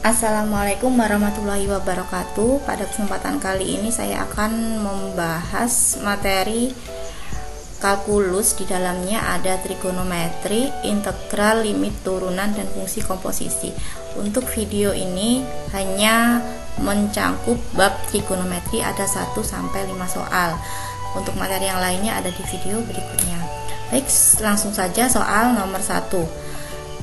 Assalamualaikum warahmatullahi wabarakatuh. Pada kesempatan kali ini saya akan membahas materi kalkulus. Di dalamnya ada trigonometri, integral, limit, turunan, dan fungsi komposisi. Untuk video ini hanya mencangkup bab trigonometri, ada 1-5 soal. Untuk materi yang lainnya ada di video berikutnya. Baik, langsung saja soal nomor 1.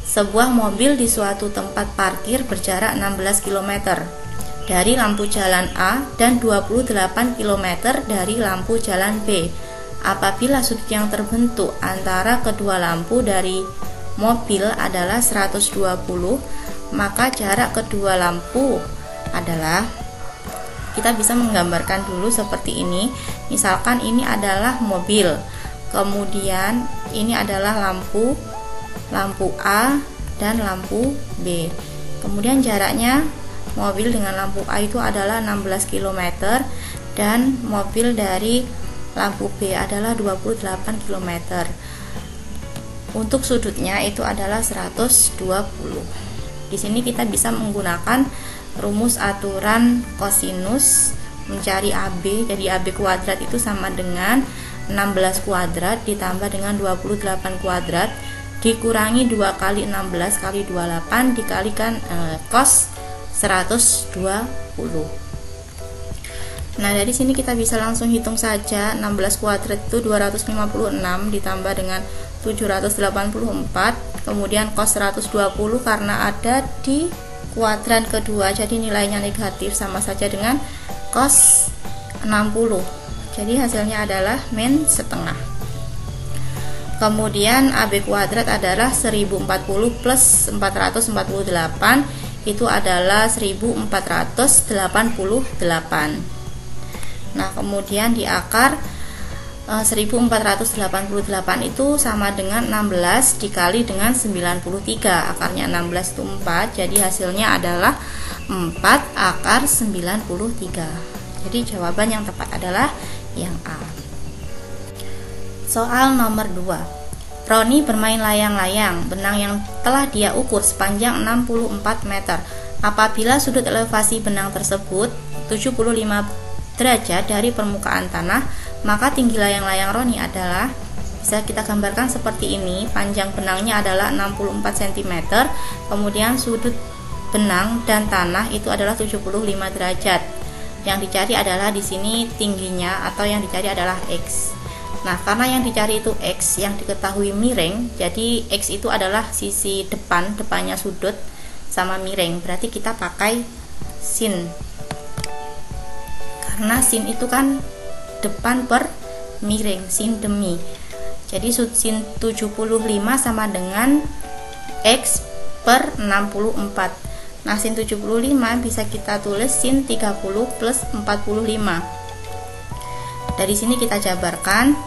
Sebuah mobil di suatu tempat parkir berjarak 16 km dari lampu jalan A dan 28 km dari lampu jalan B. Apabila sudut yang terbentuk antara kedua lampu dari mobil adalah 120, maka jarak kedua lampu adalah, kita bisa menggambarkan dulu seperti ini. Misalkan ini adalah mobil, kemudian ini adalah lampu A dan lampu B. Kemudian jaraknya mobil dengan lampu A itu adalah 16 km dan mobil dari lampu B adalah 28 km. Untuk sudutnya itu adalah 120. Di sini kita bisa menggunakan rumus aturan kosinus mencari AB. Jadi AB kuadrat itu sama dengan 16 kuadrat ditambah dengan 28 kuadrat dikurangi 2 kali 16 kali 28 dikalikan cos 120. Nah, dari sini kita bisa langsung hitung saja. 16 kuadrat itu 256 ditambah dengan 784, kemudian cos 120 karena ada di kuadran kedua, jadi nilainya negatif, sama saja dengan cos 60. Jadi hasilnya adalah min setengah. Kemudian AB kuadrat adalah 1040 plus 448, itu adalah 1488. Nah, kemudian di akar 1488 itu sama dengan 16 dikali dengan 93. Akarnya 16 itu 4, jadi hasilnya adalah 4 akar 93. Jadi jawaban yang tepat adalah yang A. Soal nomor 2. Roni bermain layang-layang. Benang yang telah dia ukur sepanjang 64 meter. Apabila sudut elevasi benang tersebut 75 derajat dari permukaan tanah, maka tinggi layang-layang Roni adalah, bisa kita gambarkan seperti ini. Panjang benangnya adalah 64 cm, kemudian sudut benang dan tanah itu adalah 75 derajat. Yang dicari adalah di sini tingginya, atau yang dicari adalah X. Nah, karena yang dicari itu X, yang diketahui miring, jadi X itu adalah sisi depannya sudut sama miring, berarti kita pakai sin. Karena sin itu kan depan per miring, sin demi. Jadi sin 75 sama dengan X per 64. Nah, sin 75 bisa kita tulis sin 30 plus 45. Dari sini kita jabarkan,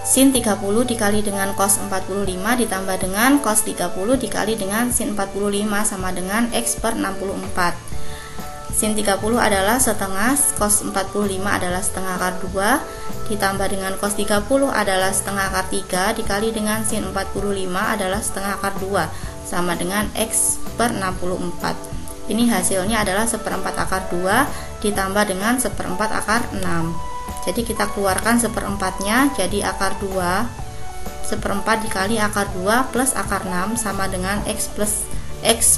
sin 30 dikali dengan cos 45 ditambah dengan cos 30 dikali dengan sin 45 sama dengan X per 64. Sin 30 adalah setengah, cos 45 adalah setengah akar 2 ditambah dengan cos 30 adalah setengah akar 3 dikali dengan sin 45 adalah setengah akar 2 sama dengan X per 64. Ini hasilnya adalah 1/4 akar 2 ditambah dengan 1/4 akar 6. Jadi kita keluarkan 1/4-nya, jadi akar 2 1/4 dikali akar 2 plus akar 6 sama dengan X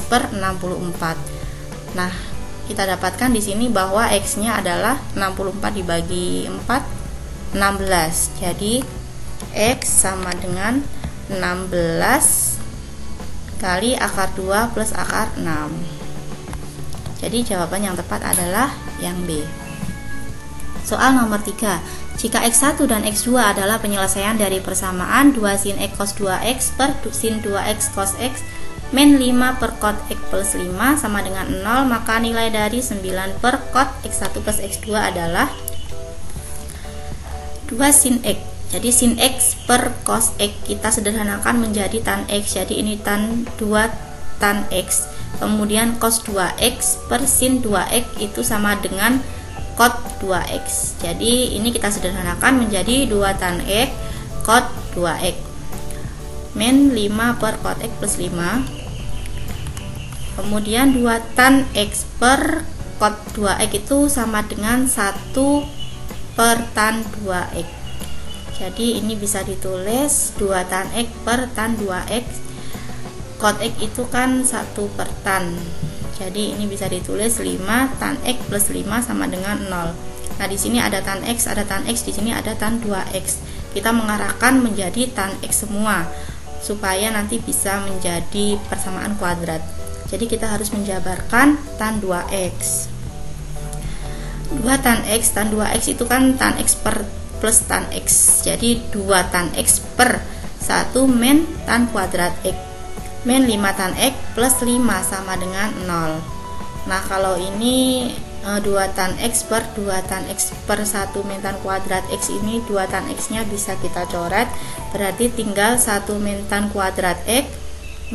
per 64. Nah, kita dapatkan di sini bahwa X-nya adalah 64 dibagi 4, 16. Jadi X sama dengan 16 kali akar 2 plus akar 6. Jadi jawaban yang tepat adalah yang B. Soal nomor 3. Jika X1 dan X2 adalah penyelesaian dari persamaan 2 sin X cos 2X per sin 2X cos X min 5 per cot X plus 5 sama dengan 0, maka nilai dari 9 per cot X1 plus X2 adalah 2 sin X. Jadi sin X per cos X kita sederhanakan menjadi tan X. Jadi ini tan 2 tan X. Kemudian cos 2X per sin 2X itu sama dengan cot 2X. Jadi ini kita sederhanakan menjadi 2 tan X cot 2X min 5 per cot X plus 5. Kemudian 2 tan X per cot 2X itu sama dengan 1 per tan 2X. Jadi ini bisa ditulis 2 tan X per tan 2X. Cot X itu kan 1 per tan. Jadi ini bisa ditulis 5 tan X plus 5 sama dengan 0. Nah, di sini ada tan X, di sini ada tan 2X. Kita mengarahkan menjadi tan X semua supaya nanti bisa menjadi persamaan kuadrat. Jadi kita harus menjabarkan tan 2X. 2 tan X, tan 2X itu kan tan X per plus tan X. Jadi 2 tan X per 1 min tan kuadrat X. Min 5 tan X plus 5 sama dengan 0. Nah, kalau ini 2 tan X per 2 tan X per 1 min tan kuadrat X, ini 2 tan X nya bisa kita coret, berarti tinggal 1 min tan kuadrat X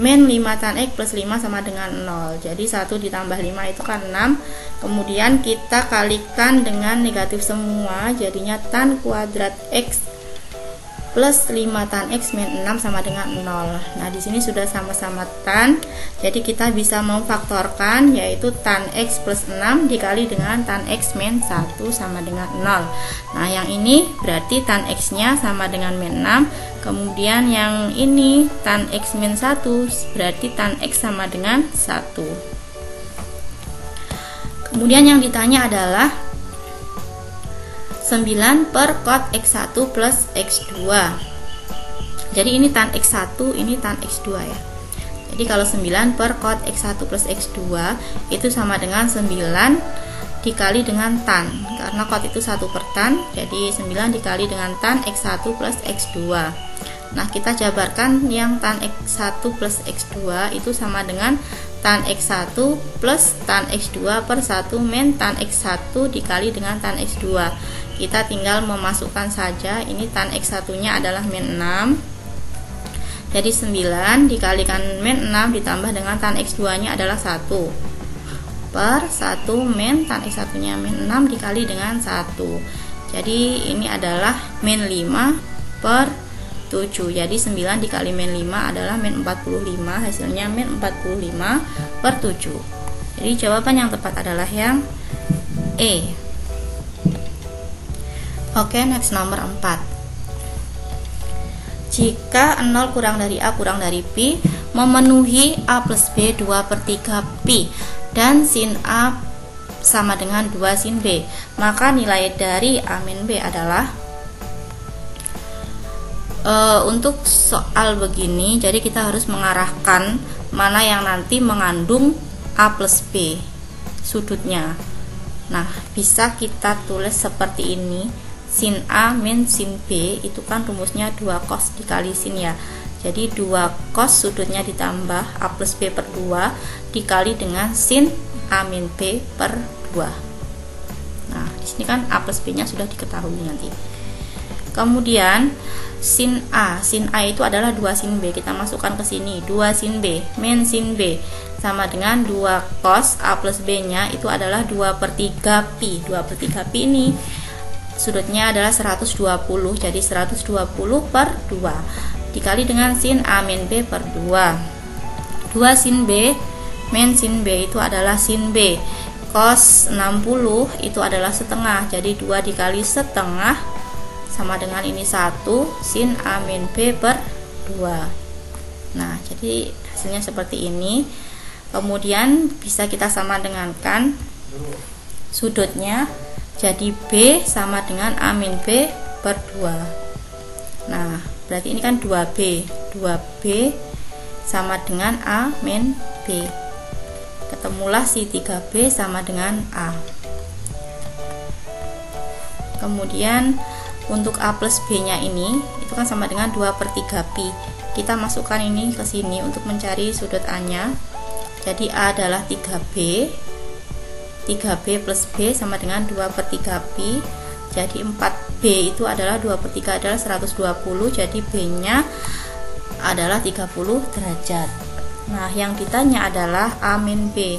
min 5 tan X plus 5 sama dengan 0. Jadi 1 ditambah 5 itu kan 6. Kemudian kita kalikan dengan negatif semua, jadinya tan kuadrat X plus 5 tan X min 6 sama dengan 0. Nah, di sini sudah sama-sama tan. Jadi kita bisa memfaktorkan, yaitu tan X plus 6 dikali dengan tan X min 1 sama dengan 0. Nah, yang ini berarti tan X nya sama dengan min 6. Kemudian yang ini tan X min 1 berarti tan X sama dengan 1. Kemudian yang ditanya adalah 9 per cot X1 plus X2. Jadi ini tan X1, ini tan X2 ya. Jadi kalau 9 per cot X1 plus X2 itu sama dengan 9 dikali dengan tan. Karena cot itu 1 per tan, jadi 9 dikali dengan tan X1 plus X2. Nah, kita jabarkan yang tan X1 plus X2 itu sama dengan tan X1 plus tan X2 per 1 min tan X1 dikali dengan tan X2. Kita tinggal memasukkan saja, ini tan X1 nya adalah min 6. Jadi 9 dikalikan min 6 ditambah dengan tan X2 nya adalah 1 per 1 min tan X1 nya min 6 dikali dengan 1. Jadi ini adalah min 5 per 7. Jadi 9 dikali min 5 adalah min 45, hasilnya min 45 per 7. Jadi jawaban yang tepat adalah yang E. Oke, next nomor 4. Jika 0 kurang dari A kurang dari B memenuhi A plus B 2/3 Pi dan sin A sama dengan 2 sin B, maka nilai dari A min B adalah untuk soal begini, jadi kita harus mengarahkan mana yang nanti mengandung A plus B sudutnya. Nah, bisa kita tulis seperti ini. Sin A min sin B itu kan rumusnya 2 cos dikali sin ya. Jadi 2 cos sudutnya ditambah A plus B per 2 dikali dengan sin A min B per 2. Nah, di sini kan A plus B nya sudah diketahui nanti. Kemudian sin A itu adalah 2 sin B. Kita masukkan ke sini 2 sin B min sin B sama dengan 2 cos A plus B nya itu adalah 2/3 Pi. 2/3 Pi ini sudutnya adalah 120, jadi 120 per 2 dikali dengan sin A min B per 2. 2 sin B min sin B itu adalah sin B. Cos 60 itu adalah setengah, jadi 2 dikali setengah sama dengan ini 1 sin A min B per 2. Nah, jadi hasilnya seperti ini. Kemudian bisa kita sama dengankan sudutnya, jadi B sama dengan A min B per 2. Nah, berarti ini kan 2B. 2B sama dengan A min B. Ketemulah si 3B sama dengan A. Kemudian untuk A plus B nya ini itu kan sama dengan 2/3 Pi. Kita masukkan ini ke sini untuk mencari sudut A nya. Jadi A adalah 3B. 3B plus B sama dengan 2/3 Pi. Jadi 4B itu adalah 2/3 adalah 120. Jadi B nya adalah 30 derajat. Nah, yang ditanya adalah A min B.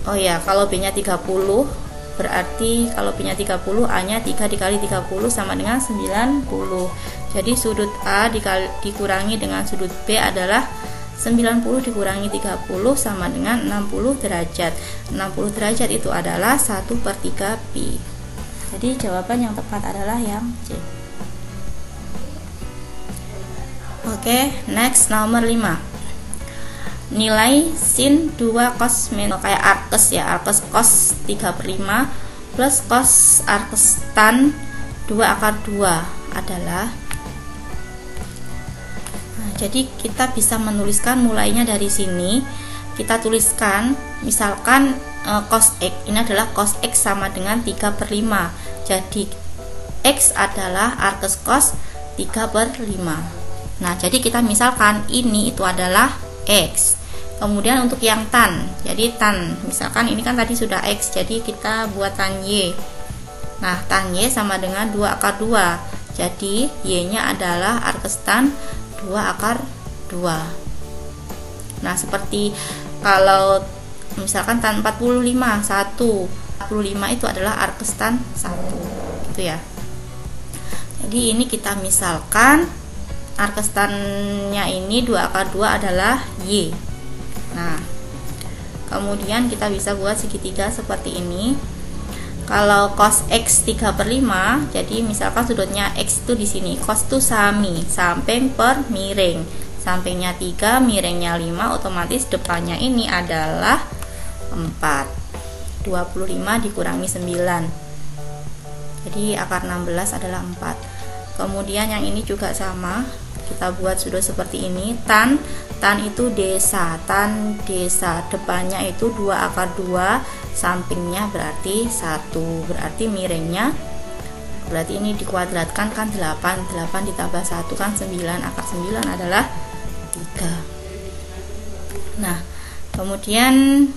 Oh ya, kalau B nya 30, berarti kalau B nya 30, A nya 3 dikali 30 sama dengan 90. Jadi sudut A dikurangi dengan sudut B adalah 90 dikurangi 30 sama dengan 60 derajat. 60 derajat itu adalah 1/3 pi. Jadi jawaban yang tepat adalah yang C. Oke, next nomor 5. Nilai sin 2 cos minus kayak arkes ya, arkes cos 3/5 plus cos arkes tan 2/2 adalah. Nah, jadi kita bisa menuliskan mulainya dari sini. Kita tuliskan misalkan cos X ini adalah cos X sama dengan 3/5. Jadi X adalah arkes cos 3/5. Nah, jadi kita misalkan ini itu adalah X. Kemudian untuk yang tan, jadi tan, misalkan ini kan tadi sudah X, jadi kita buat tan Y. Nah, tan Y sama dengan 2/2. Jadi Y-nya adalah arkes tan 2/2. Nah, seperti kalau misalkan tan 45, 1. 45 itu adalah arkes tan 1. Gitu ya. Jadi ini kita misalkan arkes tan-nya ini 2/2 adalah Y. Nah, kemudian kita bisa buat segitiga seperti ini. Kalau cos X 3/5, jadi misalkan sudutnya X itu di sini, cos itu sami, samping per miring. Sampingnya 3, miringnya 5, otomatis depannya ini adalah 4. 25 dikurangi 9. Jadi akar 16 adalah 4. Kemudian yang ini juga sama. Kita buat sudut seperti ini. Tan itu desa, tan desa, depannya itu 2/2, sampingnya berarti 1, berarti miringnya, berarti ini dikuadratkan kan 8 ditambah 1 kan 9, akar 9 adalah 3. Nah, kemudian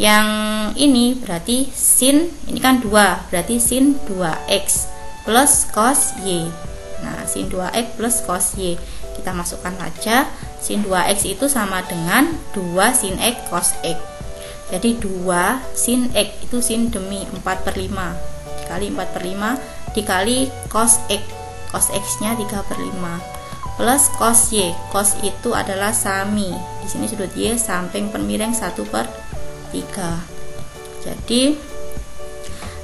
yang ini berarti sin, ini kan 2, berarti sin 2x plus cos Y. Nah, sin 2x plus cos Y. Kita masukkan saja. Sin 2x itu sama dengan 2 sin x cos x. Jadi 2 sin x itu sin demi 4/5. Dikali 4/5 dikali cos x. Cos x-nya 3/5. Plus cos Y. Cos itu adalah sami. Di sini sudut Y samping per miring 1/3. Jadi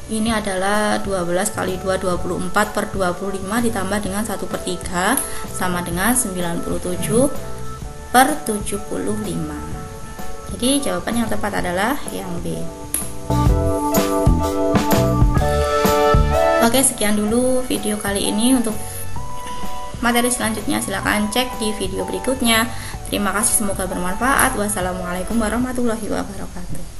ini adalah 12 kali 2 24/25 ditambah dengan 1/3 sama dengan 97/75. Jadi jawaban yang tepat adalah yang B. Oke, sekian dulu video kali ini. Untuk materi selanjutnya silahkan cek di video berikutnya. Terima kasih, semoga bermanfaat. Wassalamualaikum warahmatullahi wabarakatuh.